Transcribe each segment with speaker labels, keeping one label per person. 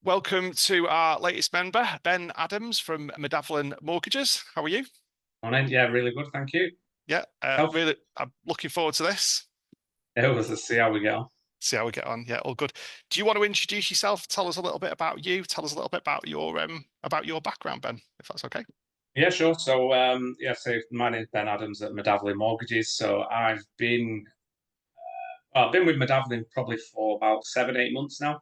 Speaker 1: Welcome to our latest member, Ben Adams from Midavalyn Mortgages. How are you?
Speaker 2: Morning. Yeah, really good. Thank you.
Speaker 1: Yeah,
Speaker 2: Self.
Speaker 1: really, I'm looking forward to this.
Speaker 2: Let's see how we get on.
Speaker 1: See how we get on. Yeah, all good. Do you want to introduce yourself? Tell us a little bit about you. Tell us a little bit about your background, Ben, if that's okay.
Speaker 2: Yeah, sure. So my name's Ben Adams at Midavalyn Mortgages. So I've been with Midavalyn probably for about 7, 8 months now.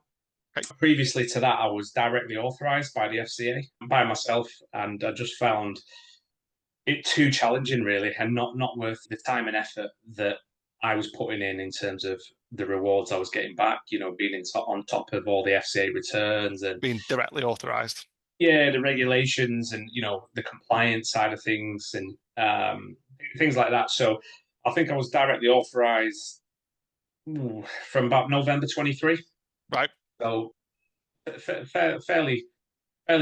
Speaker 1: Okay.
Speaker 2: Previously to that, I was directly authorised by the FCA by myself, and I just found it too challenging, really, and not worth the time and effort that I was putting in terms of the rewards I was getting back. Being on top of all the FCA returns and
Speaker 1: Being directly authorized.
Speaker 2: yeah, the regulations and the compliance side of things and things like that. So I think I was directly authorized from about November 23.
Speaker 1: Right.
Speaker 2: So fairly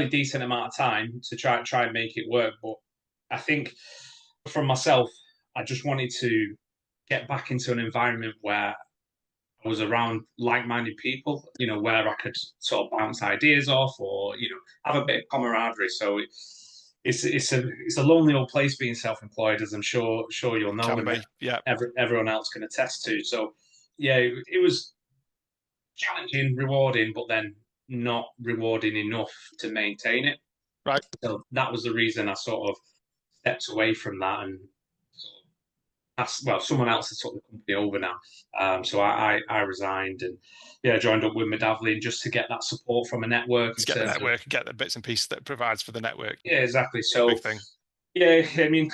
Speaker 2: decent amount of time to try and make it work. But I think from myself, I just wanted to get back into an environment where I was around like-minded people, where I could sort of bounce ideas off or, have a bit of camaraderie. So it's a lonely old place being self-employed, as I'm sure you'll know,
Speaker 1: Can
Speaker 2: and
Speaker 1: be. Yeah.
Speaker 2: everyone else can attest to. So yeah, it was challenging, rewarding, but then not rewarding enough to maintain it.
Speaker 1: Right.
Speaker 2: So that was the reason I sort of stepped away from that and someone else has took the company over now. So I resigned and yeah, joined up with Midavalyn just to get that support from a network in
Speaker 1: Let's get the
Speaker 2: terms of
Speaker 1: network and get the bits and pieces that it provides for the network.
Speaker 2: yeah, exactly.
Speaker 1: Big
Speaker 2: So
Speaker 1: thing.
Speaker 2: yeah, I mean,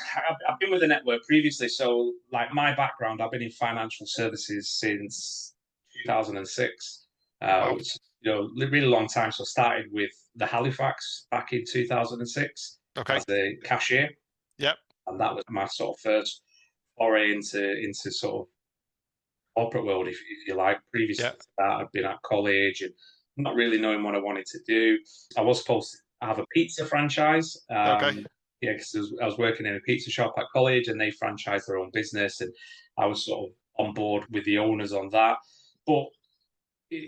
Speaker 2: I've been with the network previously. So like my background, I've been in financial services since 2006,
Speaker 1: Wow.
Speaker 2: which really long time. So I started with the Halifax back in 2006
Speaker 1: Okay.
Speaker 2: as a cashier,
Speaker 1: Yep.
Speaker 2: and that was my sort of first foray into sort of corporate world, if you like. Previously
Speaker 1: Yeah.
Speaker 2: to that, I'd been at college and not really knowing what I wanted to do. I was supposed to have a pizza franchise.
Speaker 1: Okay.
Speaker 2: Yeah, because I was working in a pizza shop at college and they franchised their own business. And I was sort of on board with the owners on that. But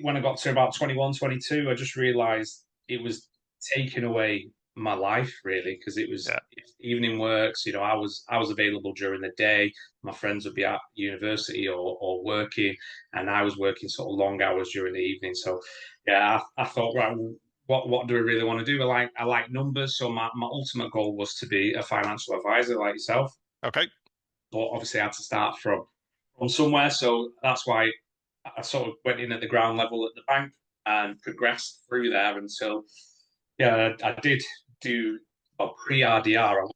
Speaker 2: when I got to about 21, 22, I just realized it was taking away my life really because it was
Speaker 1: Yeah.
Speaker 2: evening works. I was available during the day. My friends would be at university or working, and I was working sort of long hours during the evening. So yeah, I thought, right, what do I really want to do? I like numbers, so my ultimate goal was to be a financial advisor like yourself.
Speaker 1: Okay.
Speaker 2: But obviously, I had to start from somewhere. So that's why I sort of went in at the ground level at the bank and progressed through there until, yeah, I did do a pre RDR. I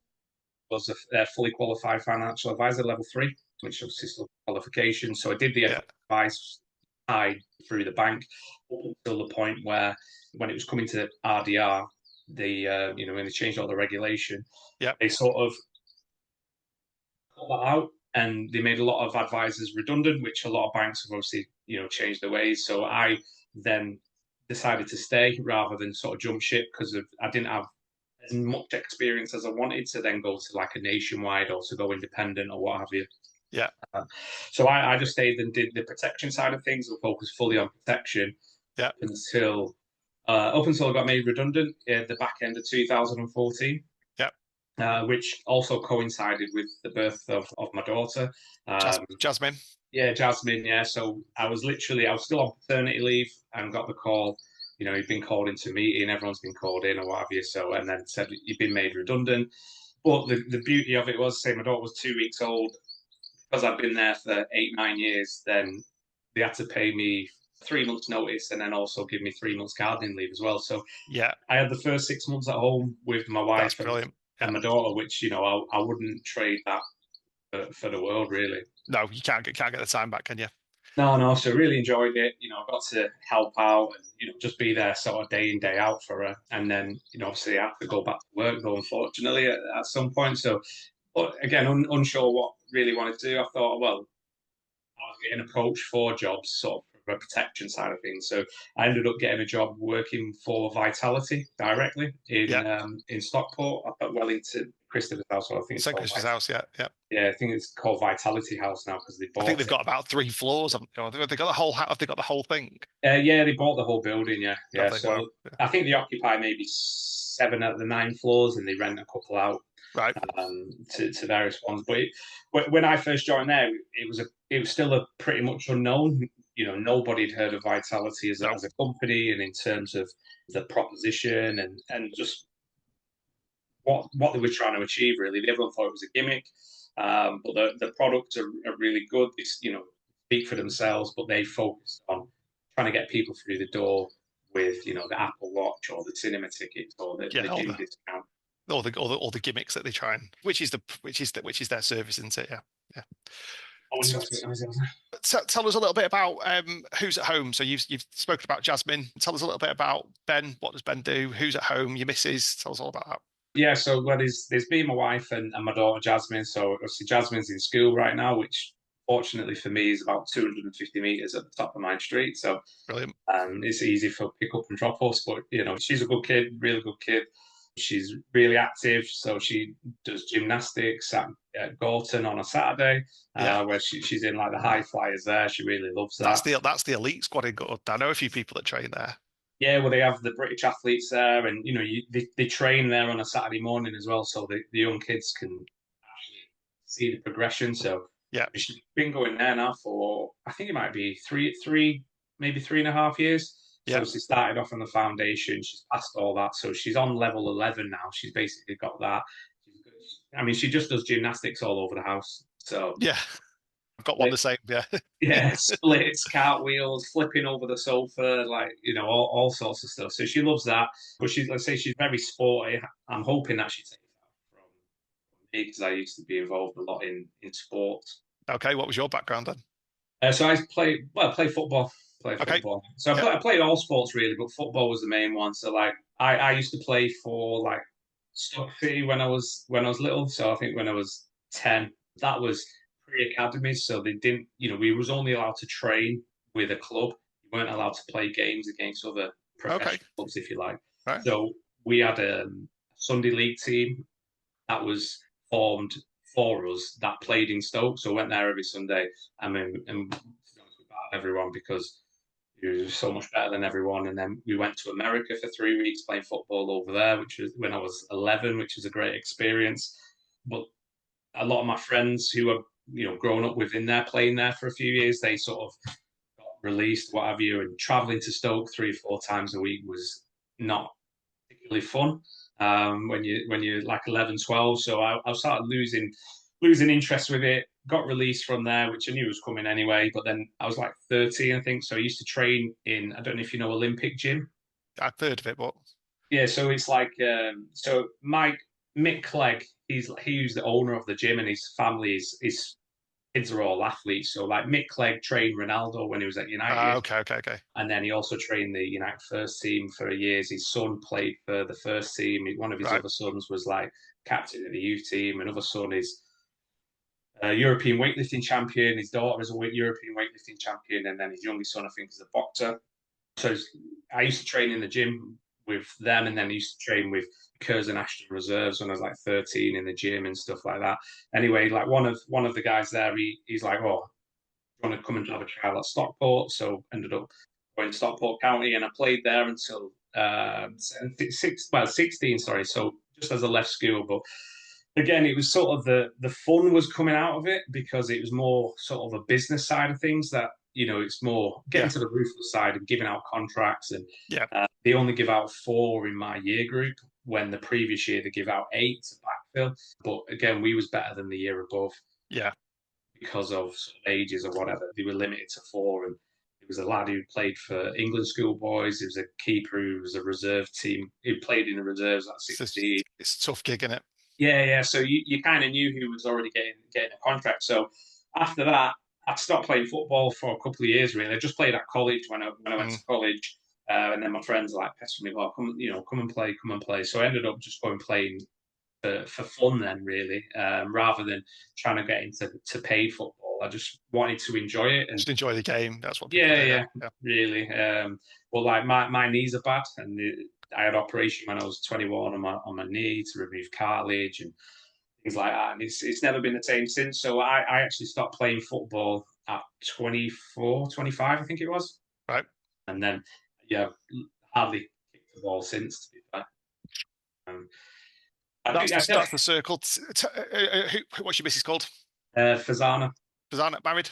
Speaker 2: was a fully qualified financial advisor level 3, which obviously still qualification. So I did the
Speaker 1: Yeah.
Speaker 2: advice side through the bank up until the point where when it was coming to RDR, when they changed all the regulation,
Speaker 1: Yeah.
Speaker 2: they sort of cut that out and they made a lot of advisors redundant, which a lot of banks have obviously, changed their ways. So I then decided to stay rather than sort of jump ship because I didn't have as much experience as I wanted to then go to like a nationwide or to go independent or what have you.
Speaker 1: Yeah.
Speaker 2: Uh, so I just stayed and did the protection side of things and focused fully on protection
Speaker 1: Yeah.
Speaker 2: until up until I got made redundant at the back end of 2014.
Speaker 1: Yeah.
Speaker 2: Which also coincided with the birth of my daughter. Um,
Speaker 1: Jasmine.
Speaker 2: yeah, Jasmine. Yeah, so I was still on paternity leave and got the call. You've been called into a meeting, everyone's been called in or what have you. So, and then said you've been made redundant. But the beauty of it was, say, my daughter was 2 weeks old. Because I'd been there for 8, 9 years, then they had to pay me 3 months' notice and then also give me 3 months gardening leave as well. So
Speaker 1: Yeah.
Speaker 2: I had the first 6 months at home with my
Speaker 1: That's
Speaker 2: wife
Speaker 1: brilliant.
Speaker 2: and
Speaker 1: Yeah.
Speaker 2: my daughter, which I wouldn't trade that for the world, really.
Speaker 1: No, you can't get the time back, can you?
Speaker 2: No, no. So really enjoyed it. I got to help out and just be there sort of day in day out for her. And then obviously I had to go back to work though, unfortunately at some point. So, but again, unsure what really wanted to do. I thought, well, I was getting approached for jobs sort of from a protection side of things. So I ended up getting a job working for Vitality directly
Speaker 1: Yeah.
Speaker 2: in Stockport up at Wellington Christopher's house. So I think it's
Speaker 1: St.
Speaker 2: called
Speaker 1: Christopher's House, yeah, yeah.
Speaker 2: Yeah, I think it's called Vitality House now because they
Speaker 1: I think
Speaker 2: bought
Speaker 1: they've
Speaker 2: it.
Speaker 1: got about 3 floors. Haven't they? Have they got the whole have they got the whole thing?
Speaker 2: Yeah, they bought the whole building. Yeah,
Speaker 1: Have
Speaker 2: yeah.
Speaker 1: they? Wow.
Speaker 2: So
Speaker 1: Yeah.
Speaker 2: I think they occupy maybe 7 of the 9 floors, and they rent a couple out
Speaker 1: Right.
Speaker 2: to various ones. But when I first joined there, it was still a pretty much unknown. You know, nobody had heard of Vitality
Speaker 1: No.
Speaker 2: as a company, and in terms of the proposition and just what they were trying to achieve. Really, everyone thought it was a gimmick, but the products are really good. It's, you know, speak for themselves, but they focus on trying to get people through the door with, you know, the Apple Watch or the cinema tickets or the
Speaker 1: Yeah.
Speaker 2: gym discount.
Speaker 1: All the gimmicks that they try and which is their service, isn't it? Yeah. Yeah.
Speaker 2: Oh,
Speaker 1: So, tell us a little bit about who's at home. So you've spoken about Jasmine. Tell us a little bit about Ben. What does Ben do? Who's at home? Your missus. Tell us all about that.
Speaker 2: yeah, so well, there's me, my wife, and my daughter Jasmine. So obviously Jasmine's in school right now, which fortunately for me is about 250 meters at the top of my street. So
Speaker 1: Brilliant.
Speaker 2: it's easy for pick up and drop offs. But you know, she's a good kid, really good kid. She's really active, so she does gymnastics at Gorton on a Saturday,
Speaker 1: Yeah.
Speaker 2: where she's in like the high flyers there. She really loves
Speaker 1: That's
Speaker 2: that.
Speaker 1: the elite squad in Good. I know a few people that train there.
Speaker 2: Yeah, well, they have the British athletes there, and you know, they train there on a Saturday morning as well, so the young kids can actually see the progression. So
Speaker 1: Yeah.
Speaker 2: she's been going there now for, I think it might be maybe 3.5 years.
Speaker 1: Yeah.
Speaker 2: So she started off on the foundation. She's passed all that, so she's on level 11 now. She's basically got that. I mean, she just does gymnastics all over the house. So
Speaker 1: Yeah. I've got one the same. Yeah.
Speaker 2: yeah, splits, cartwheels, flipping over the sofa, like, you know, all sorts of stuff. So she loves that. But let's say she's very sporty. I'm hoping that she takes that from me because I used to be involved a lot in sports.
Speaker 1: Okay. What was your background then?
Speaker 2: So I play football. Play
Speaker 1: Okay.
Speaker 2: football. So
Speaker 1: Yeah.
Speaker 2: I played all sports really, but football was the main one. So like I used to play for like Stoke City when I was little. So I think when I was 10, that was pre-academies. So they didn't, you know, we was only allowed to train with a club. We weren't allowed to play games against other
Speaker 1: Okay.
Speaker 2: professional clubs, if you like.
Speaker 1: Right.
Speaker 2: So we had a Sunday league team that was formed for us that played in Stoke. So I went there every Sunday. I mean, and to be honest, we battered everyone because he was so much better than everyone. And then we went to America for 3 weeks playing football over there, which was when I was 11, which was a great experience. But a lot of my friends who are, you know, grown up within there, playing there for a few years, they sort of got released, what have you, and traveling to Stoke 3 or 4 times a week was not particularly fun when you're like 11, 12. So I started losing interest with it. Got released from there, which I knew was coming anyway. But then I was like 13, I think. So I used to train in, I don't know if you know, Olympic Gym.
Speaker 1: I've heard of it, but
Speaker 2: Yeah, so it's like so Mick Clegg, he was the owner of the gym, and his family his kids are all athletes. So like Mick Clegg trained Ronaldo when he was at United,
Speaker 1: okay, okay, okay.
Speaker 2: and then he also trained the United first team for years. His son played for the first team. One of his
Speaker 1: Right.
Speaker 2: other sons was like captain of the youth team. Another son is a European weightlifting champion. His daughter is a European weightlifting champion, and then his youngest son, I think, is a boxer. So I used to train in the gym with them, and then I used to train with Curzon Ashton Reserves when I was like 13 in the gym and stuff like that. Anyway, like one of the guys there, he's like, "Oh, you want to come and have a trial at Stockport?" So ended up going to Stockport County, and I played there until 16. Sorry, so just as I left school, but again, it was sort of the fun was coming out of it because it was more sort of a business side of things that, you know, it's more getting
Speaker 1: Yeah.
Speaker 2: to the ruthless side and giving out contracts. And
Speaker 1: Yeah.
Speaker 2: they only give out 4 in my year group when the previous year they give out 8 to backfill. But again, we was better than the year above
Speaker 1: Yeah.
Speaker 2: because of ages or whatever. They were limited to 4. And there was a lad who played for England schoolboys. There was a keeper who was a reserve team who played in the reserves at 16.
Speaker 1: It's a tough gig, isn't it?
Speaker 2: Yeah, yeah. So you kind of knew who was already getting a contract. So after that, I stopped playing football for a couple of years. Really, I just played at college when I went to college, and then my friends were like pestering me, "Well, come and play, come and play." So I ended up just going playing for fun then, really, rather than trying to get into paid football. I just wanted to enjoy it and
Speaker 1: Just enjoy the game. That's what people
Speaker 2: yeah,
Speaker 1: do. Yeah.
Speaker 2: yeah,
Speaker 1: Yeah.
Speaker 2: really. But like my knees are bad, and I had operation when I was 21 on my knee to remove cartilage, and things like that. And it's never been the same since. So I actually stopped playing football at 24, 25, I think it was.
Speaker 1: Right.
Speaker 2: And then, yeah, hardly kicked the ball since, to be fair. Um, I think
Speaker 1: That's the circle. What's your missus called?
Speaker 2: Fazana.
Speaker 1: Susanna, married?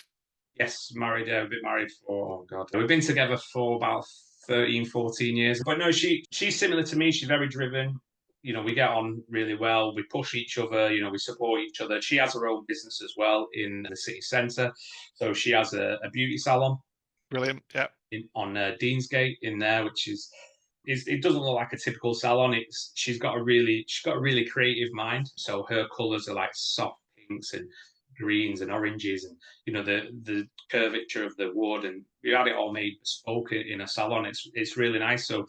Speaker 2: Yes, married. We've been married for, oh God. We've been together for about 13, 14 years. But no, she's similar to me. She's very driven. You know, we get on really well. We push each other. You know, we support each other. She has her own business as well in the city centre. So she has a beauty salon
Speaker 1: Brilliant. Yeah.
Speaker 2: on Deansgate in there, which is it doesn't look like a typical salon. She's got a really creative mind. So her colours are like soft pinks and greens and oranges, and you know the curvature of the wood, and we had it all made bespoke in a salon. It's really nice. So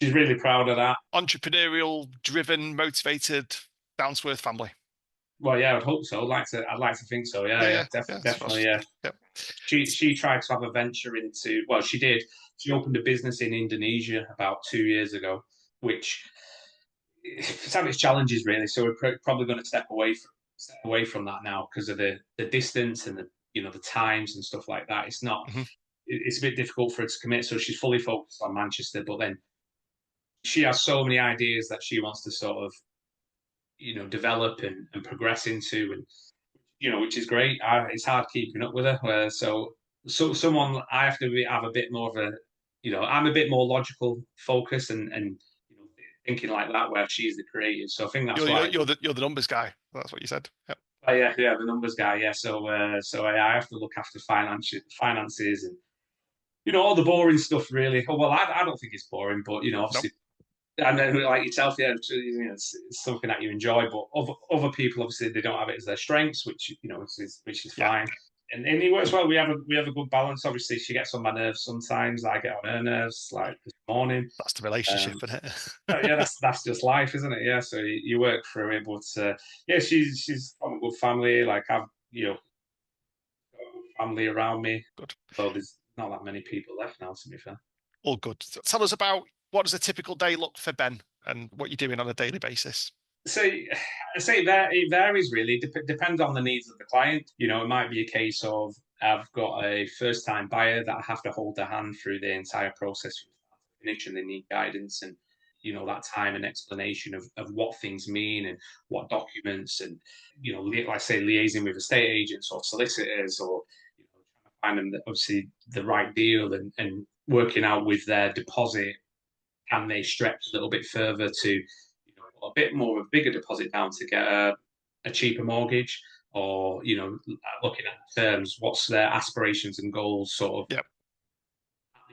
Speaker 2: she's really proud of that.
Speaker 1: Entrepreneurial, driven, motivated, down to earth family.
Speaker 2: Well, yeah, I'd hope so. I'd like to think so. Yeah, yeah, definitely. Yeah.
Speaker 1: Yep.
Speaker 2: She tried to have a venture into. Well, she did. She opened a business in Indonesia about 2 years ago, which it's had its challenges really. So we're probably going to step away from that now because of the distance and the times and stuff like that. It's not.
Speaker 1: Mm-hmm.
Speaker 2: It's a bit difficult for her to commit. So she's fully focused on Manchester, but then she has so many ideas that she wants to sort of develop and progress into, and which is great. It's hard keeping up with her. So someone I have to have a bit more of a, I'm a bit more logical focus and thinking like that where she's the creative. So I think that's why
Speaker 1: you're the numbers guy. That's what you said. Yep.
Speaker 2: Yeah, the numbers guy. Yeah, so I have to look after finances and all the boring stuff really. Well, I don't think it's boring, but obviously.
Speaker 1: Nope.
Speaker 2: And then, like yourself, yeah, it's something that you enjoy. But other people, obviously, they don't have it as their strengths, which which is fine. And it works well. We have a good balance. Obviously, she gets on my nerves sometimes. I get on her nerves. Like this morning,
Speaker 1: that's the relationship, isn't it?
Speaker 2: Yeah, that's just life, isn't it? Yeah. So you work through it, but yeah, she's from a good family. Like I've family around me.
Speaker 1: Good.
Speaker 2: So there's not that many people left now, to be fair.
Speaker 1: All good. Tell us about what does a typical day look for Ben and what you're doing on a daily basis.
Speaker 2: So I say that it varies really. Depends on the needs of the client. It might be a case of I've got a first-time buyer that I have to hold their hand through the entire process from start to finish, and they need guidance and that time and explanation of what things mean and what documents and like I say liaising with estate agents or solicitors or trying to find them obviously the right deal and working out with their deposit, can they stretch a little bit further to a bit more of a bigger deposit down to get a cheaper mortgage, or looking at the terms, what's their aspirations and goals sort of
Speaker 1: at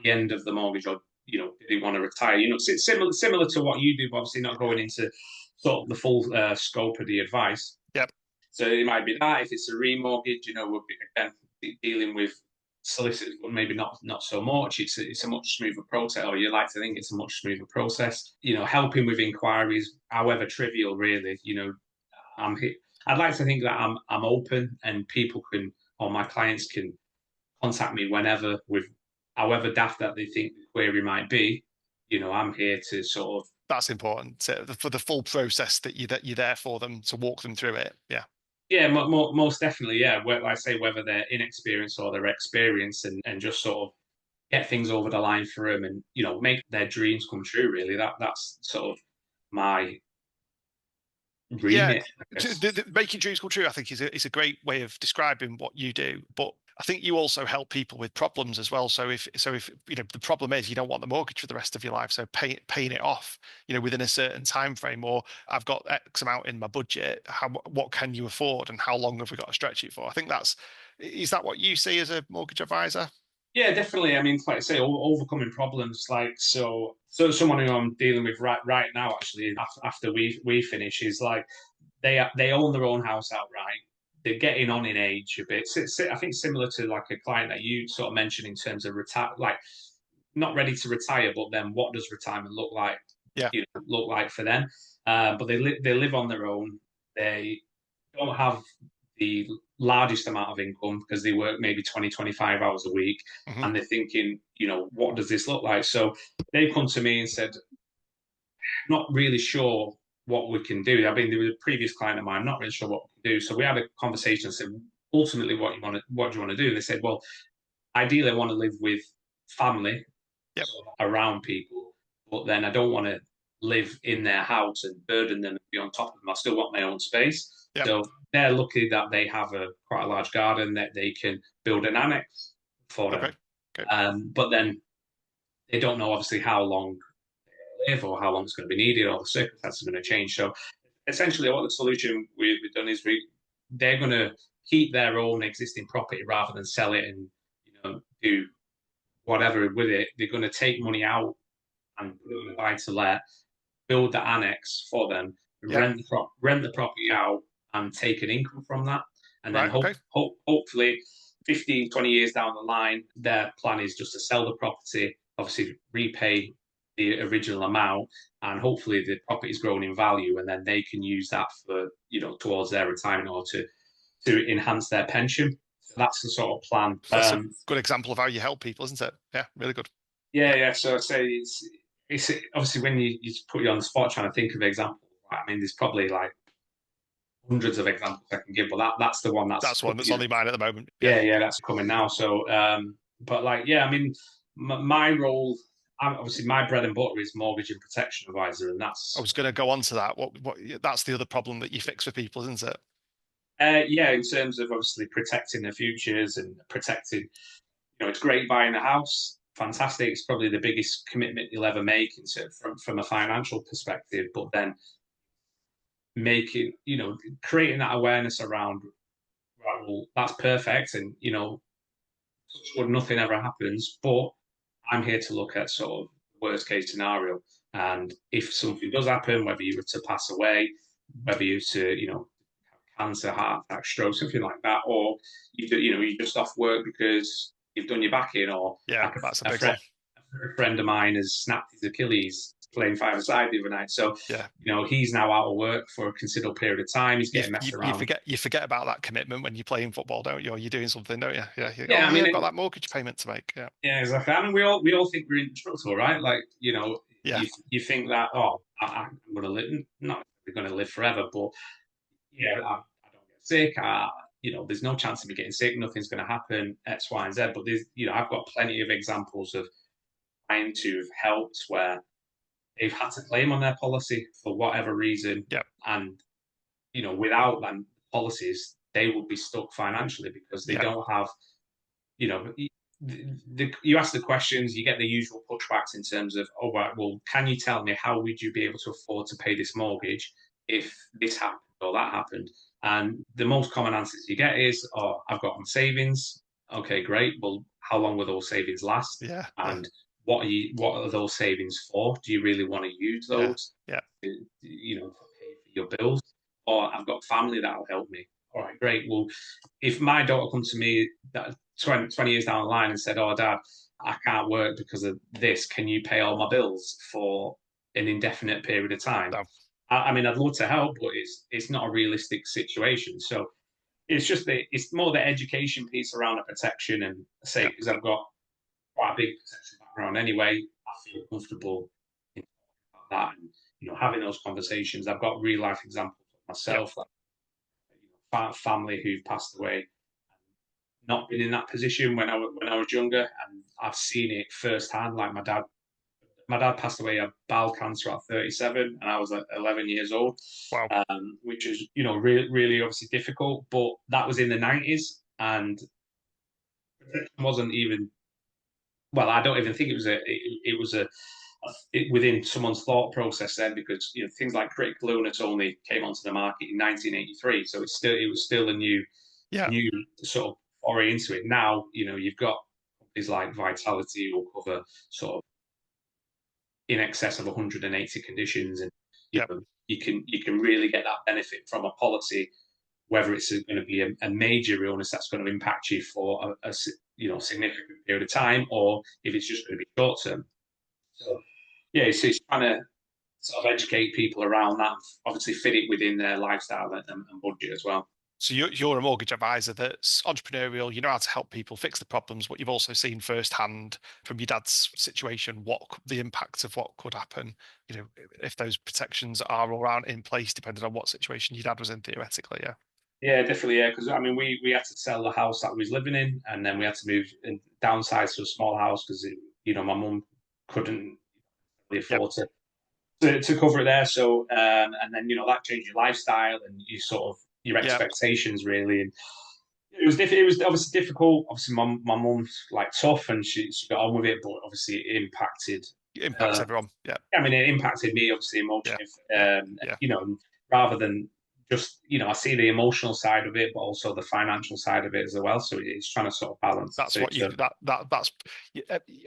Speaker 2: the end of the mortgage, or do they want to retire? Similar to what you do, but obviously not going into sort of the full scope of the advice.
Speaker 1: Yep.
Speaker 2: So it might be that if it's a remortgage, we'll be again dealing with solicitors, but maybe not so much. It's a much smoother process, or you like to think it's a much smoother process. Helping with inquiries, however trivial, really. I'd like to think that I'm open, and people can, or my clients can, contact me whenever with however daft that they think the query might be. I'm here to sort of.
Speaker 1: That's important for the full process that you're there for them to walk them through it. Yeah.
Speaker 2: Yeah, most definitely. Yeah, like I say, whether they're inexperienced or they're experienced, and just sort of get things over the line for them, and make their dreams come true. Really, that's sort of my remit.
Speaker 1: Yeah, making dreams come true, I think, is a great way of describing what you do. But I think you also help people with problems as well. So if the problem is you don't want the mortgage for the rest of your life, so paying it off, within a certain time frame, or I've got X amount in my budget, what can you afford, and how long have we got to stretch it for? I think is that what you see as a mortgage advisor?
Speaker 2: Yeah, definitely. I mean, like I say, overcoming problems. Like so someone who I'm dealing with right now, actually, after we finish, is like they own their own house outright. They're getting on in age a bit. I think similar to like a client that you sort of mentioned in terms of retire, like not ready to retire, but then what does retirement look like?
Speaker 1: Yeah,
Speaker 2: look like for them. But they live on their own. They don't have the largest amount of income because they work maybe 20, 25 hours a week.
Speaker 1: mm-hmm.
Speaker 2: And they're thinking, what does this look like? So they've come to me and said, not really sure what we can do. I mean, there was a previous client of mine, I'm not really sure what we can do. So we had a conversation and said, ultimately, what do you want to do? And they said, well, ideally, I want to live with family
Speaker 1: Yep.
Speaker 2: around people, but then I don't want to live in their house and burden them and be on top of them. I still want my own space.
Speaker 1: Yep.
Speaker 2: So they're lucky that they have quite a large garden that they can build an annex for them.
Speaker 1: Okay. Okay.
Speaker 2: But then they don't know obviously how long they live or how long it's going to be needed or the circumstances are going to change. So essentially, what the solution we've done is they're going to keep their own existing property rather than sell it and do whatever with it. They're going to take money out and put it on a buy to let, build the annex for them,
Speaker 1: Yep.
Speaker 2: rent the property out, and take an income from that. And then
Speaker 1: Right. Okay.
Speaker 2: hopefully 15, 20 years down the line, their plan is just to sell the property, obviously repay the original amount, and hopefully the property's grown in value, and then they can use that for, towards their retirement or to enhance their pension. So that's the sort of plan.
Speaker 1: That's a good example of how you help people, isn't it? Yeah, really good.
Speaker 2: Yeah. So I'd say it's obviously when you put you on the spot trying to think of examples. I mean, there's probably like hundreds of examples I can give, but that's the one
Speaker 1: That's one that's on my mind at the moment.
Speaker 2: Yeah, that's coming now. So, but like, yeah, I mean, my role, obviously, my bread and butter is mortgage and protection advisor, and that's.
Speaker 1: I was going to go on to that. What? That's the other problem that you fix for people, isn't it?
Speaker 2: Yeah, in terms of obviously protecting their futures and protecting, it's great buying a house, fantastic. It's probably the biggest commitment you'll ever make from a financial perspective. But then making, creating that awareness around, right, well, that's perfect, and nothing ever happens. But I'm here to look at sort of worst case scenario, and if something does happen, whether you were to pass away, whether you were to, cancer, heart attack, stroke, something like that, or you're just off work because you've done your back in, or
Speaker 1: Yeah,
Speaker 2: like
Speaker 1: that's a
Speaker 2: a
Speaker 1: big one.
Speaker 2: friend of mine has snapped his Achilles playing five-a-side the other night. So,
Speaker 1: Yeah,
Speaker 2: he's now out of work for a considerable period of time. He's getting messed around.
Speaker 1: You forget about that commitment when you're playing football, don't you? Or you're doing something, don't you? Yeah.
Speaker 2: Yeah, I
Speaker 1: Yeah,
Speaker 2: mean,
Speaker 1: I've got that mortgage payment to make. Yeah.
Speaker 2: yeah, exactly. I mean, we all think we're indestructible, right? Like,
Speaker 1: Yeah.
Speaker 2: you think that, I'm going to live, not going to live forever, but yeah, I don't get sick. There's no chance of me getting sick. Nothing's going to happen. X, Y, and Z. But I've got plenty of examples of trying to have helped where they've had to claim on their policy for whatever reason,
Speaker 1: Yeah.
Speaker 2: and without them policies, they would be stuck financially because they
Speaker 1: Yeah.
Speaker 2: don't have, you know, you ask the questions, you get the usual pushbacks in terms of, oh, right, well, can you tell me how would you be able to afford to pay this mortgage if this happened or that happened? And the most common answers you get is, oh, I've got my savings. Okay, great. Well, how long will those savings last?
Speaker 1: Yeah.
Speaker 2: And what are those savings for? Do you really want to use
Speaker 1: Yeah.
Speaker 2: those?
Speaker 1: Yeah.
Speaker 2: To pay for your bills? Or I've got family that'll help me. All right, great. Well, if my daughter comes to me that 20 years down the line and said, oh, Dad, I can't work because of this. Can you pay all my bills for an indefinite period of time?
Speaker 1: No.
Speaker 2: I mean, I'd love to help, but it's not a realistic situation. So it's more the education piece around the protection, and say, because I've got quite a big protection background anyway, I feel comfortable in that, and having those conversations. I've got real life examples of myself, like family who've passed away, not been in that position when I was younger, and I've seen it firsthand. Like my dad passed away of bowel cancer at 37, and I was like 11 years old,
Speaker 1: Wow.
Speaker 2: which is really obviously difficult. But that was in the 90s, and it wasn't even. Well, I don't even think it was within someone's thought process then, because things like critical illness only came onto the market in 1983, so it was still a new sort of foray into it. Now you've got companies like Vitality will cover sort of in excess of 180 conditions, and you can really get that benefit from a policy, whether it's going to be a major illness that's going to impact you for a significant period of time, or if it's just going to be short term. So yeah, it's trying to sort of educate people around that, obviously fit it within their lifestyle and budget as well.
Speaker 1: So you're a mortgage advisor that's entrepreneurial. You know how to help people fix the problems, but you've also seen firsthand from your dad's situation what the impacts of what could happen. You know, if those protections are or aren't in place, depending on what situation your dad was in, theoretically. Yeah.
Speaker 2: Yeah, definitely. Yeah, because I mean, we had to sell the house that we was living in, and then we had to move and downsize to a small house because my mum couldn't really
Speaker 1: Yep.
Speaker 2: afford to cover it there. So and then that changed your lifestyle and you sort of your
Speaker 1: Yep.
Speaker 2: expectations really. And it was obviously difficult. Obviously, my mum's like tough and she got on with it, but obviously it impacted
Speaker 1: It impacts
Speaker 2: her.
Speaker 1: everyone. Yeah.
Speaker 2: I mean, it impacted me obviously
Speaker 1: Yeah.
Speaker 2: emotionally.
Speaker 1: Yeah. Yeah.
Speaker 2: Rather than just I see the emotional side of it, but also the financial side of it as well. So it's trying to sort of balance
Speaker 1: That's
Speaker 2: the
Speaker 1: what
Speaker 2: two.
Speaker 1: that's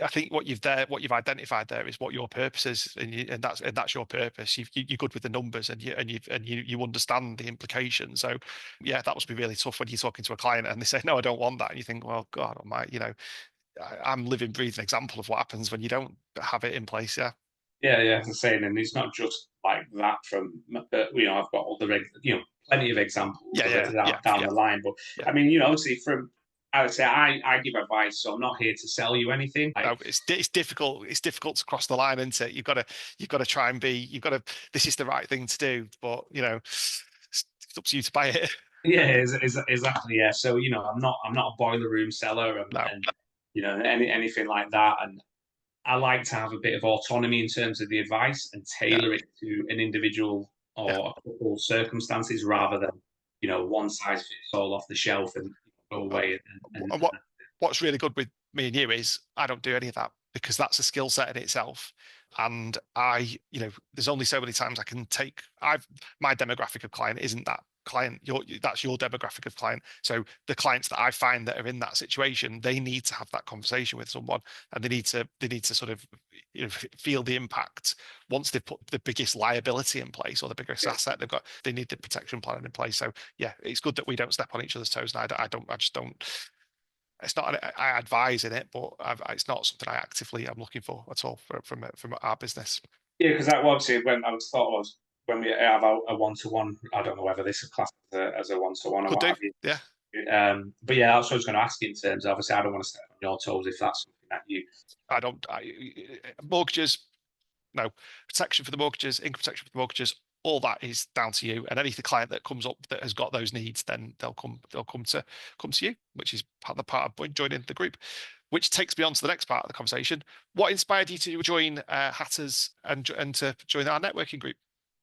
Speaker 1: I think what you've identified there is what your purpose is, and that's your purpose. You're good with the numbers, and you understand the implications. So yeah, that must be really tough when you're talking to a client and they say no, I don't want that, and you think, well, God Almighty, I'm living breathing example of what happens when you don't have it in place. Yeah.
Speaker 2: Yeah, as I'm saying, and it's not just like that from, I've got all the, plenty of examples
Speaker 1: Yeah.
Speaker 2: of it
Speaker 1: Yeah. Yeah.
Speaker 2: down
Speaker 1: Yeah.
Speaker 2: the line. But
Speaker 1: Yeah.
Speaker 2: I mean, obviously I would say I give advice, so I'm not here to sell you anything.
Speaker 1: No, it's difficult. It's difficult to cross the line, isn't it? You've got to try and be. This is the right thing to do, but it's up to you to buy it.
Speaker 2: Yeah, exactly. Yeah. So, I'm not a boiler room seller
Speaker 1: No.
Speaker 2: and anything like that. And I like to have a bit of autonomy in terms of the advice and
Speaker 1: Yeah.
Speaker 2: tailor it to an individual
Speaker 1: Yeah.
Speaker 2: or a couple circumstances
Speaker 1: Yeah.
Speaker 2: rather than, one size fits all off the shelf and go away.
Speaker 1: And what's really good with me and you is I don't do any of that because that's a skill set in itself. And there's only so many times I can take. My demographic of client isn't that client. That's your demographic of client. So the clients that I find that are in that situation, they need to have that conversation with someone, and they need to sort of feel the impact once they've put the biggest liability in place or the biggest asset they've got. They need the protection plan in place. So yeah, it's good that we don't step on each other's toes, and I just don't. It's not. I advise in it, but it's not something I actively am looking for at all from our business.
Speaker 2: Yeah, because that obviously when I was thought was when we have a one-to-one, I don't know whether this is classed as a one-to-one or
Speaker 1: Could
Speaker 2: what
Speaker 1: do.
Speaker 2: have you.
Speaker 1: Yeah.
Speaker 2: But yeah, that's what I was going to ask you in terms of, obviously I don't want to step on your toes if that's something that you.
Speaker 1: I don't. Mortgages. No protection for the mortgages, income protection for the mortgages. All that is down to you. And any client that comes up that has got those needs, then they'll come to you, which is part of joining the group. Which takes me on to the next part of the conversation. What inspired you to join Hatters and to join our networking group?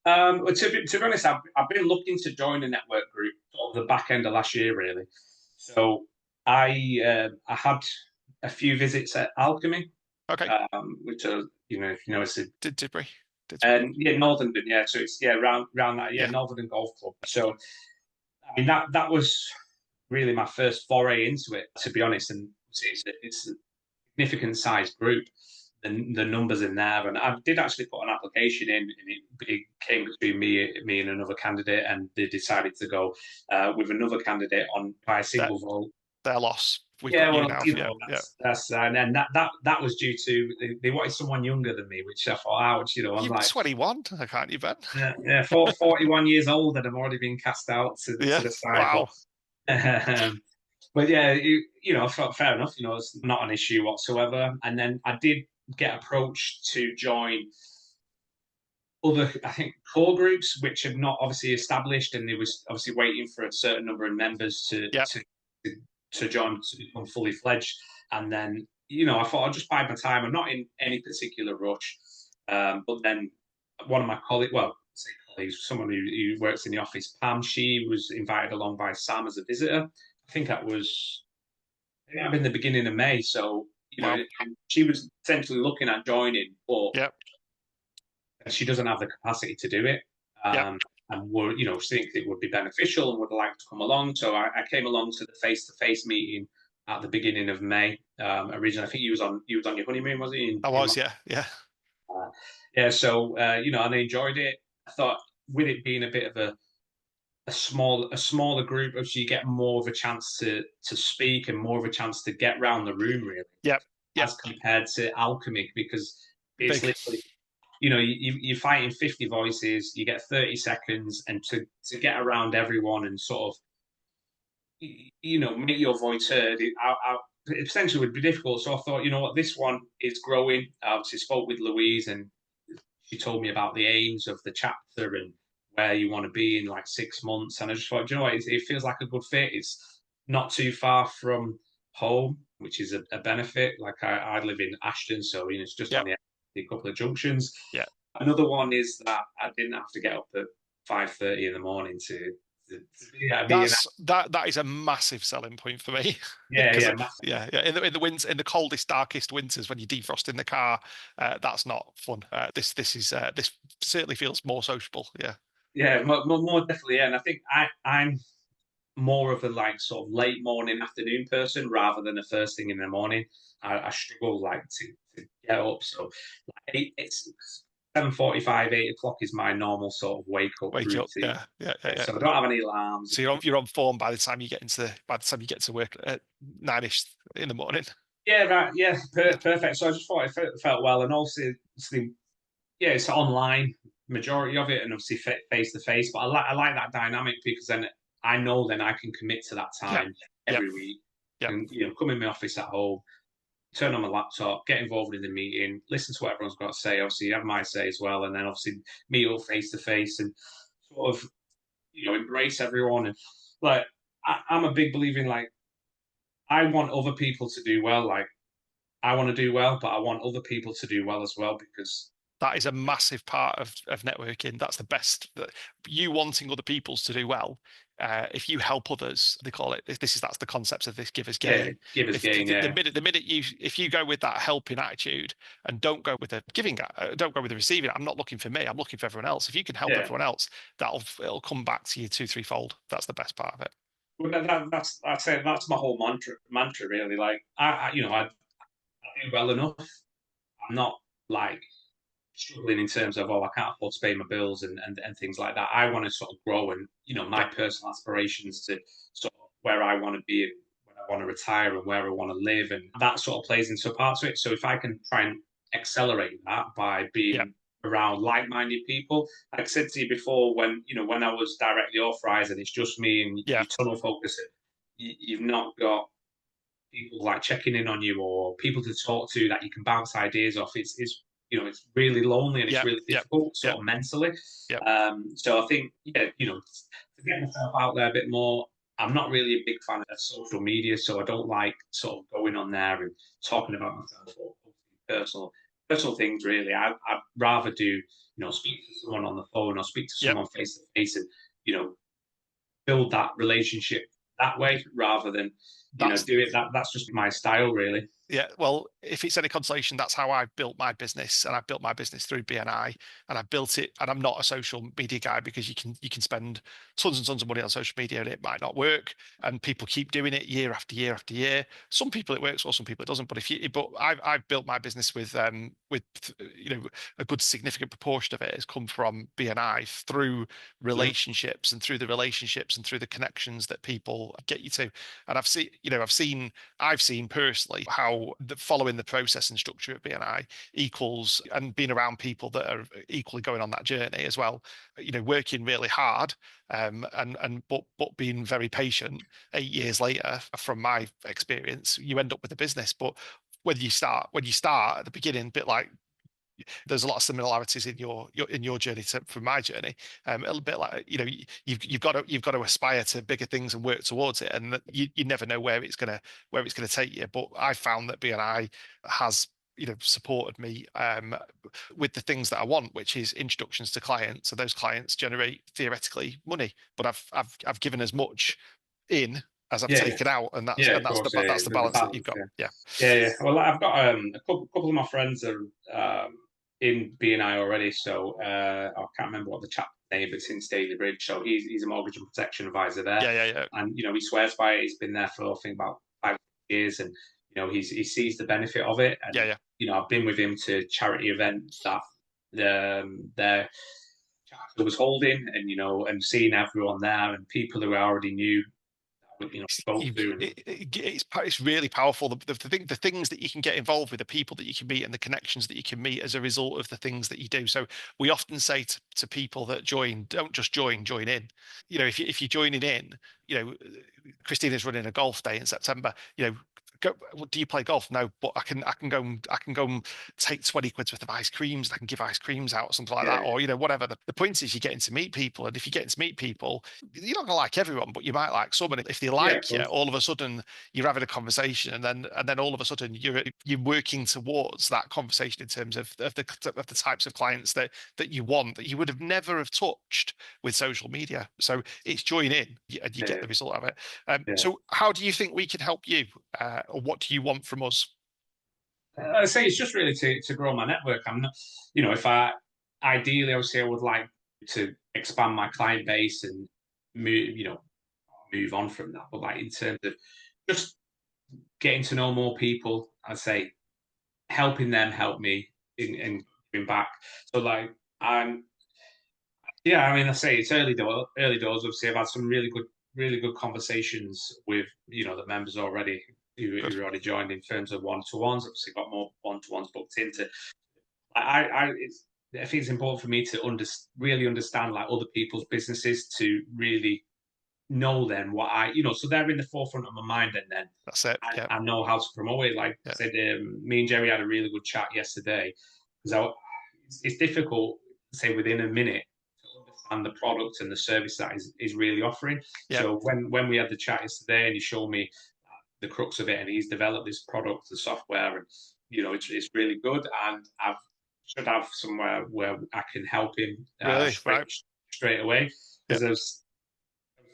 Speaker 2: Well, to be honest, I've been looking to join a network group sort of the back end of last year, really. So I had a few visits at Alchemy,
Speaker 1: Okay.
Speaker 2: which are if you know it's a
Speaker 1: Did we?
Speaker 2: and yeah Northern, yeah. So it's round that, yeah,
Speaker 1: Yeah.
Speaker 2: Northern Golf Club. So I mean that was really my first foray into it, to be honest. And it's a significant sized group. The numbers in there, and I did actually put an application in, and it came between me and another candidate, and they decided to go with another candidate on by a
Speaker 1: Their,
Speaker 2: single vote.
Speaker 1: their loss. We've
Speaker 2: Yeah,
Speaker 1: got you
Speaker 2: well,
Speaker 1: now. Yeah. Yeah.
Speaker 2: that's and then that was due to they wanted someone younger than me, which I thought, ouch, I'm
Speaker 1: You're
Speaker 2: like,
Speaker 1: 21. I can't you bet?
Speaker 2: yeah, 41 years old, and I've already been cast out
Speaker 1: Yeah.
Speaker 2: to the side,
Speaker 1: Wow.
Speaker 2: but yeah, I thought fair enough. It's not an issue whatsoever. And then I did get approached to join other, I think, core groups which have not obviously established, and they was obviously waiting for a certain number of members to
Speaker 1: Yeah.
Speaker 2: to join to become fully fledged. And then I thought I'll just bide my time. I'm not in any particular rush. But then one of my colleagues, well, say colleagues, someone who works in the office, Pam, she was invited along by Sam as a visitor. I think that was in the beginning of May. So
Speaker 1: Wow.
Speaker 2: she was essentially looking at joining, but
Speaker 1: Yeah.
Speaker 2: she doesn't have the capacity to do it.
Speaker 1: Yeah.
Speaker 2: And would think it would be beneficial and would like to come along. So I came along to the face-to-face meeting at the beginning of May. Originally, I think you was on your honeymoon, was it?
Speaker 1: I was. Yeah. Yeah.
Speaker 2: Yeah. So and I enjoyed it. I thought with it being a bit of a smaller group, obviously you get more of a chance to speak and more of a chance to get round the room, really,
Speaker 1: Yeah. Yeah.
Speaker 2: as compared to Alchemy, because it's
Speaker 1: Big.
Speaker 2: literally you're fighting 50 voices, you get 30 seconds, and to get around everyone and sort of make your voice heard, it potentially would be difficult. So I thought, you know what, this one is growing. I obviously spoke with Louise, and she told me about the aims of the chapter and where you want to be in like 6 months. And I just thought, you know what, it feels like a good fit. It's not too far from home, which is a benefit. Like I live in Ashton, so it's just on
Speaker 1: Yep.
Speaker 2: the couple of junctions.
Speaker 1: Yeah.
Speaker 2: Another one is that I didn't have to get up at 5:30 in the morning to be an
Speaker 1: That is a massive selling point for me. Because
Speaker 2: massive.
Speaker 1: yeah, in the winter, in the coldest, darkest winters when you're defrosting the car, that's not fun. This certainly feels more sociable. Yeah.
Speaker 2: Yeah, more definitely. Yeah. And I think I'm more of a like sort of late morning, afternoon person rather than the first thing in the morning. I struggle like to get up. So like, it's 7:45, 8 o'clock is my normal sort of wake up
Speaker 1: Wake you up.
Speaker 2: routine.
Speaker 1: Yeah.
Speaker 2: So I don't have any alarms.
Speaker 1: So you're on form by the time you get to work at 9ish in the morning.
Speaker 2: Yeah, right. Yeah,
Speaker 1: Yeah.
Speaker 2: perfect. So I just thought it felt well, and also, obviously, yeah, it's online majority of it, and obviously face to face. But I like that dynamic because then I know then I can commit to that
Speaker 1: Yeah.
Speaker 2: time
Speaker 1: Yep.
Speaker 2: every week,
Speaker 1: Yep.
Speaker 2: and come in my office at home, turn on my laptop, get involved in the meeting, listen to what everyone's got to say. Obviously, have my say as well, and then obviously meet up face to face and sort of embrace everyone. And like I'm a big believer in like I want other people to do well. Like I want to do well, but I want other people to do well as well because
Speaker 1: That is a massive part of networking. That's the best. You wanting other people's to do well. If you help others, they call it. That's the concept of this givers
Speaker 2: yeah,
Speaker 1: gain.
Speaker 2: give us
Speaker 1: If
Speaker 2: gain. Yeah,
Speaker 1: the minute if you go with that helping attitude and don't go with the giving, don't go with the receiving. I'm not looking for me. I'm looking for everyone else. If you can help
Speaker 2: yeah.
Speaker 1: everyone else, it'll come back to you two, threefold. That's the best part of it.
Speaker 2: Well, that's I say that's my whole mantra really. Like I do well enough. I'm not like struggling in terms of I can't afford to pay my bills and things like that. I want to sort of grow and my
Speaker 1: Yeah.
Speaker 2: personal aspirations to sort of where I want to be and when I want to retire and where I want to live and that sort of plays into a part of it. So if I can try and accelerate that by
Speaker 1: Yeah.
Speaker 2: being around like-minded people, like I said to you before, when I was directly authorized and it's just me and
Speaker 1: Yeah.
Speaker 2: you tunnel focus, you've not got people like checking in on you or people to talk to that you can bounce ideas off. It's really lonely and it's
Speaker 1: Yeah.
Speaker 2: really
Speaker 1: Yeah.
Speaker 2: difficult
Speaker 1: Yeah.
Speaker 2: sort of mentally.
Speaker 1: Yeah.
Speaker 2: So I think to get myself out there a bit more. I'm not really a big fan of social media, so I don't like sort of going on there and talking about myself or personal things. Really, I'd rather do speak to someone on the phone or speak to
Speaker 1: Yeah.
Speaker 2: someone face to face and build that relationship that way rather than
Speaker 1: That's
Speaker 2: do it. That's just my style, really.
Speaker 1: Yeah, well, if it's any consolation, that's how I built my business, and I built my business through BNI, and I built it. And I'm not a social media guy because you can spend tons and tons of money on social media and it might not work, and people keep doing it year after year after year. Some people it works, or some people it doesn't. But I've built my business with a good significant proportion of it has come from BNI through
Speaker 2: Mm.
Speaker 1: relationships and through the relationships and through the connections that people get you to. And I've seen personally how following the process and structure of BNI equals and being around people that are equally going on that journey as well. Working really hard but being very patient. 8 years later, from my experience, you end up with a business. But when you start at the beginning, a bit like there's a lot of similarities in your journey from my journey. A little bit like you've got to aspire to bigger things and work towards it, and you never know where it's gonna take you. But I found that BNI has supported me with the things that I want, which is introductions to clients. So those clients generate theoretically money, but I've given as much in as I've
Speaker 2: Yeah,
Speaker 1: taken out, and that's
Speaker 2: yeah,
Speaker 1: and
Speaker 2: of
Speaker 1: that's
Speaker 2: course. Yeah,
Speaker 1: the
Speaker 2: the
Speaker 1: balance that you've
Speaker 2: balance.
Speaker 1: got.
Speaker 2: Yeah,
Speaker 1: Yeah,
Speaker 2: yeah. Well, I've got a couple of my friends are in BNI already, so I can't remember what the chap's name, but it's in Staley Bridge. So he's a mortgage and protection advisor there,
Speaker 1: yeah.
Speaker 2: and he swears by it. He's been there for I think about 5 years, and he sees the benefit of it. And
Speaker 1: Yeah.
Speaker 2: I've been with him to charity events that their chapter was holding, and and seeing everyone there and people who I already knew go through.
Speaker 1: It's really powerful. The things that you can get involved with, the people that you can meet, and the connections that you can meet as a result of the things that you do. So we often say to people that join, don't just join in. If you're joining in, Christina's running a golf day in September. Go, well, do you play golf? No, but I can go and take 20 quid's worth of ice creams. And I can give ice creams out or something like that, or whatever. The point is you're getting to meet people, and if you're getting to meet people, you're not gonna like everyone, but you might like someone. If they like you, all of a sudden you're having a conversation, and then all of a sudden you're working towards that conversation in terms of the types of clients that you want, that you would have never have touched with social media. So it's join in, and you get the result of it. So how do you think we can help you? Or what do you want from us?
Speaker 2: I say it's just really to grow my network. I'm not, if ideally, obviously, I would like to expand my client base and move on from that. But like in terms of just getting to know more people, I'd say helping them help me in giving back. So like I say it's early doors. Obviously, I've had some really good conversations with the members already who already joined in terms of one-to-ones. Obviously, got more one-to-ones booked into. I think it's important for me to really understand like other people's businesses, to really know then what so they're in the forefront of my mind, and then
Speaker 1: that's it.
Speaker 2: I know how to promote it. Like I said, me and Jerry had a really good chat yesterday, because it's difficult, say, within a minute and the product and the service that is really offering. So when we had the chat yesterday, and he showed me the crux of it, and he's developed this product, the software, and it's really good, and I should have somewhere where I can help him straight away. Because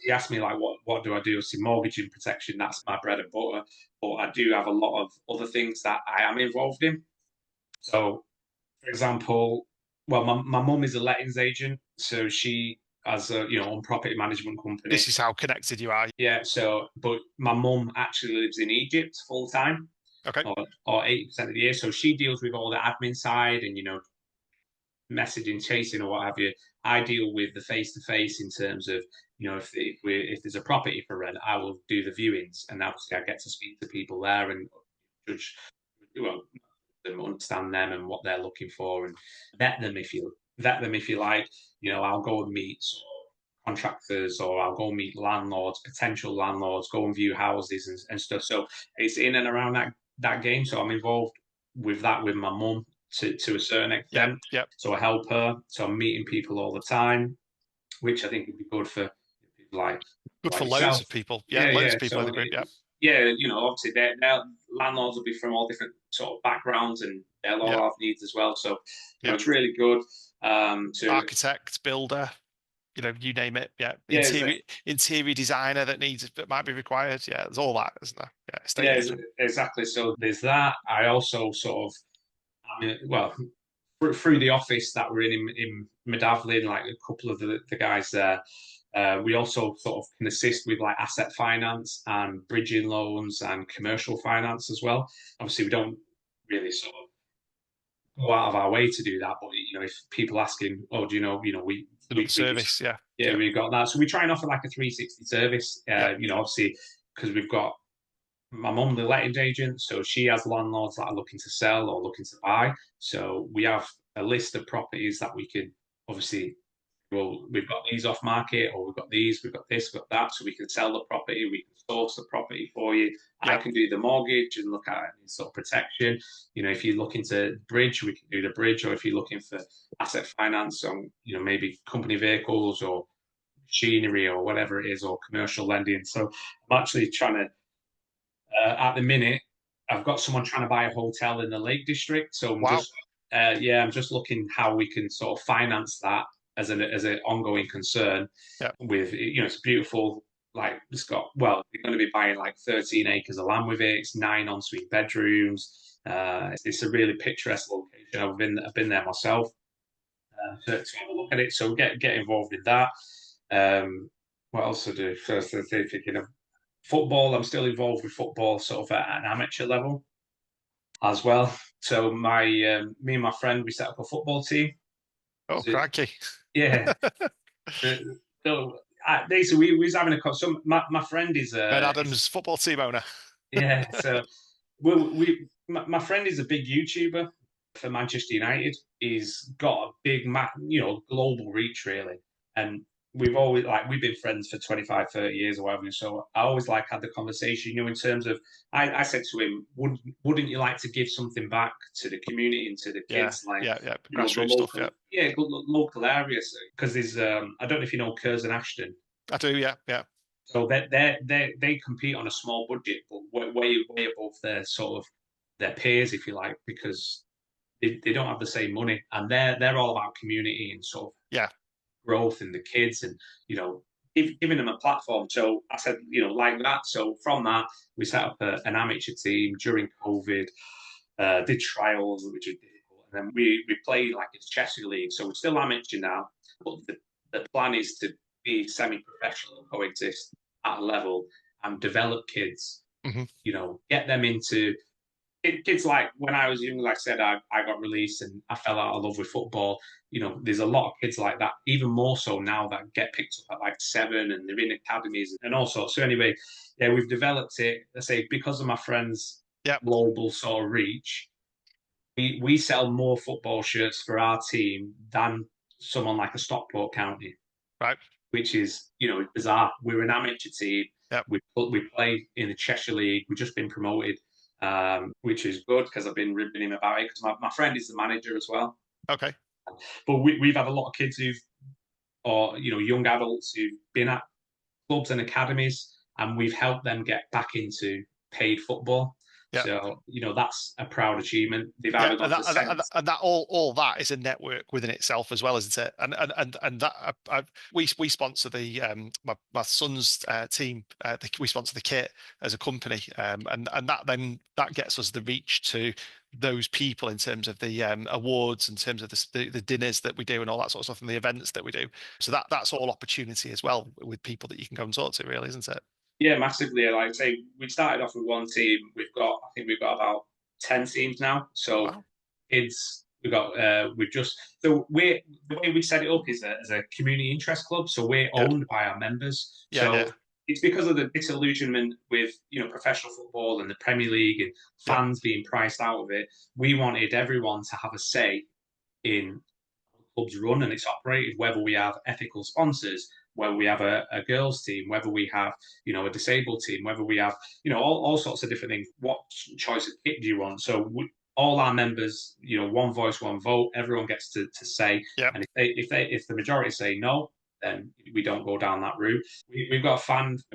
Speaker 2: he asked me like, what do I do? See, mortgaging protection, that's my bread and butter, but I do have a lot of other things that I am involved in. So, for example, well, my mum is a lettings agent, so she has a own property management company.
Speaker 1: This is how connected you are.
Speaker 2: Yeah. So, but my mum actually lives in Egypt full time.
Speaker 1: Okay.
Speaker 2: Or 80% of the year, so she deals with all the admin side and messaging, chasing, or what have you. I deal with the face to face in terms of if there's a property for rent, I will do the viewings, and obviously I get to speak to people there and judge, understand them and what they're looking for, and vet them if you like. I'll go and meet contractors, or I'll go and meet landlords, potential landlords, go and view houses and stuff. So it's in and around that game. So I'm involved with that with my mum to a certain extent. So I help her. So I'm meeting people all the time, which I think would be good for people like
Speaker 1: for
Speaker 2: yourself.
Speaker 1: Loads of people. Loads of people in the group.
Speaker 2: Obviously their landlords will be from all different sort of backgrounds, and they'll all have needs as well. So it's really good.
Speaker 1: Architect, builder, you name it. Interior designer that might be required. There's all that, isn't there?
Speaker 2: Exactly. So there's that. I also sort of, through the office that we're in Midavalyn, like a couple of the guys there, we also sort of can assist with like asset finance and bridging loans and commercial finance as well. Obviously, we don't really sort of go out of our way to do that, but if people asking, we
Speaker 1: service,
Speaker 2: we've got that. So we try and offer like a 360 service. Obviously, because we've got my mum, the letting agent, so she has landlords that are looking to sell or looking to buy. So we have a list of properties that we can obviously, we've got these off market, or we've got these, we've got this, we've got that. So we can sell the property, we can source the property for you. I can do the mortgage and look at any sort of protection. If you're looking to bridge, we can do the bridge, or if you're looking for asset finance on, maybe company vehicles or machinery or whatever it is, or commercial lending. So I'm actually trying to, at the minute, I've got someone trying to buy a hotel in the Lake District. So I'm just looking how we can sort of finance that as an ongoing concern. With it's beautiful. Like we're going to be buying like 13 acres of land with it. It's 9 ensuite bedrooms. It's a really picturesque location. I've been there myself to have a look at it. So get involved in that. What else to do? First, thinking of football. I'm still involved with football, sort of at an amateur level as well. So me and my friend, we set up a football team.
Speaker 1: Oh, crikey!
Speaker 2: Yeah. So Basically, we was having a so my friend
Speaker 1: Ben
Speaker 2: is
Speaker 1: Adams, football team owner.
Speaker 2: yeah. So my friend is a big YouTuber for Manchester United. He's got a big, global reach really, and we've been friends for 25, 30 years or whatever. So I always like had the conversation, in terms of I said to him, wouldn't you like to give something back to the community and to the
Speaker 1: Yeah,
Speaker 2: kids, like
Speaker 1: yeah, yeah.
Speaker 2: the
Speaker 1: Grassroots stuff. Yeah,
Speaker 2: local, yeah, local areas, because there's I don't know if you know Curzon Ashton.
Speaker 1: I do. Yeah, yeah,
Speaker 2: So they compete on a small budget, but way above their sort of their peers, if you like, because they don't have the same money, and they're all about community and sort of
Speaker 1: yeah.
Speaker 2: growth in the kids, and giving them a platform. So I said, like that. So from that, we set up an amateur team during COVID, did trials, which was difficult, and then we played like it's Cheshire League. So we're still amateur now, but the plan is to be semi-professional and coexist at a level and develop kids.
Speaker 1: Hmm.
Speaker 2: Get them into kids. Like when I was young, like I said, I got released and I fell out of love with football. There's a lot of kids like that, even more so now, that get picked up at like 7 and they're in academies and all sorts. So anyway, yeah, we've developed it. I say because of my friends'
Speaker 1: Yeah.
Speaker 2: global sort of reach, we sell more football shirts for our team than someone like a Stockport County,
Speaker 1: Right.
Speaker 2: which is bizarre. We're an amateur team.
Speaker 1: Yeah.
Speaker 2: We play in the Cheshire League. We've just been promoted, which is good because I've been ribbing him about it. Because my friend is the manager as well.
Speaker 1: Okay.
Speaker 2: But we've had a lot of kids or young adults who've been at clubs and academies, and we've helped them get back into paid football.
Speaker 1: Yeah.
Speaker 2: So that's a proud achievement. They've
Speaker 1: Yeah,
Speaker 2: either
Speaker 1: and
Speaker 2: gone to
Speaker 1: that all that is a network within itself as well, isn't it? And that we sponsor the my son's team. We sponsor the kit as a company, and that gets us the reach to those people in terms of the awards, in terms of the dinners that we do, and all that sort of stuff, and the events that we do. So that's all opportunity as well with people that you can go and talk to, really, isn't it?
Speaker 2: Yeah, massively. Like I say, we started off with one team. I think we've got about 10 teams now. So
Speaker 1: Wow.
Speaker 2: we've just, so the way we set it up is as a community interest club. So we're
Speaker 1: Yeah.
Speaker 2: owned by our members.
Speaker 1: Yeah. Yeah.
Speaker 2: So it's because of the disillusionment with, professional football and the Premier League and
Speaker 1: Yeah.
Speaker 2: fans being priced out of it. We wanted everyone to have a say in club's run and it's operated, whether we have ethical sponsors, whether we have a girls team, whether we have, a disabled team, whether we have, all sorts of different things. What choice of kit do you want? So all our members, one voice, one vote. Everyone gets to say,
Speaker 1: Yeah.
Speaker 2: and if the majority say no, then we don't go down that route. We've got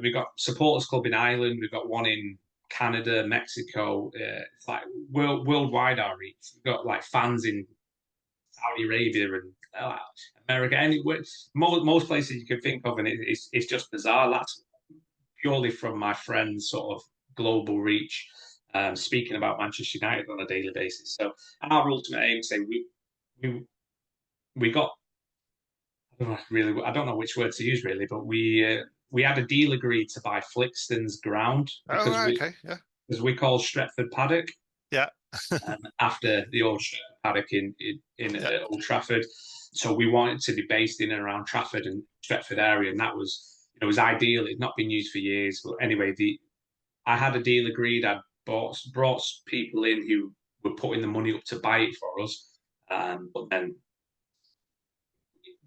Speaker 2: we've got supporters club in Ireland. We've got one in Canada, Mexico. It's like worldwide our reach. We've got like fans in Saudi Arabia and America, most places you can think of, and it's just bizarre. That's purely from my friend's sort of global reach, speaking about Manchester United on a daily basis. So our ultimate aim, say we got, I don't know which word to use really, but we had a deal agreed to buy Flixton's ground
Speaker 1: Oh, right. Okay. Yeah.
Speaker 2: because we call Stretford Paddock
Speaker 1: Yeah.
Speaker 2: after the old paddock in
Speaker 1: Yeah.
Speaker 2: Old Trafford. So we wanted to be based in and around Trafford and Stretford area, and that was it was ideal. It'd not been used for years, but anyway, I had a deal agreed. I brought people in who were putting the money up to buy it for us, but then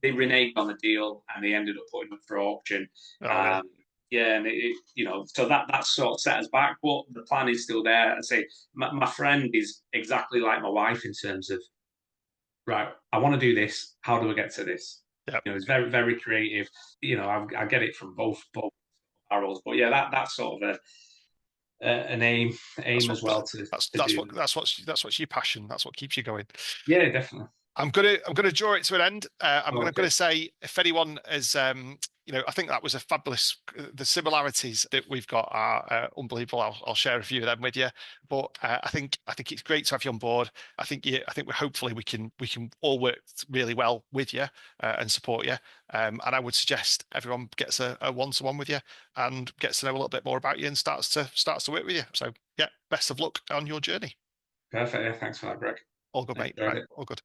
Speaker 2: they reneged on the deal and they ended up putting it for auction.
Speaker 1: Oh, really?
Speaker 2: Yeah, and so that sort of set us back. But the plan is still there. I say my friend is exactly like my wife in terms of right. I want to do this. How do I get to this?
Speaker 1: Yeah.
Speaker 2: It's very very creative. I get it from both barrels. But yeah, that's sort of an aim as well to do.
Speaker 1: That's what's your passion. That's what keeps you going.
Speaker 2: Yeah, definitely.
Speaker 1: I'm gonna draw it to an end. I'm
Speaker 2: Okay.
Speaker 1: gonna say if anyone is, I think that was a fabulous. The similarities that we've got are unbelievable. I'll share a few of them with you. But I think it's great to have you on board. I think we hopefully we can all work really well with you and support you. And I would suggest everyone gets a one-to-one with you and gets to know a little bit more about you and starts to work with you. So yeah, best of luck on your journey.
Speaker 2: Perfect. Yeah, thanks for that, Greg.
Speaker 1: All good, mate.
Speaker 2: Enjoyed
Speaker 1: Right,
Speaker 2: it.
Speaker 1: all good.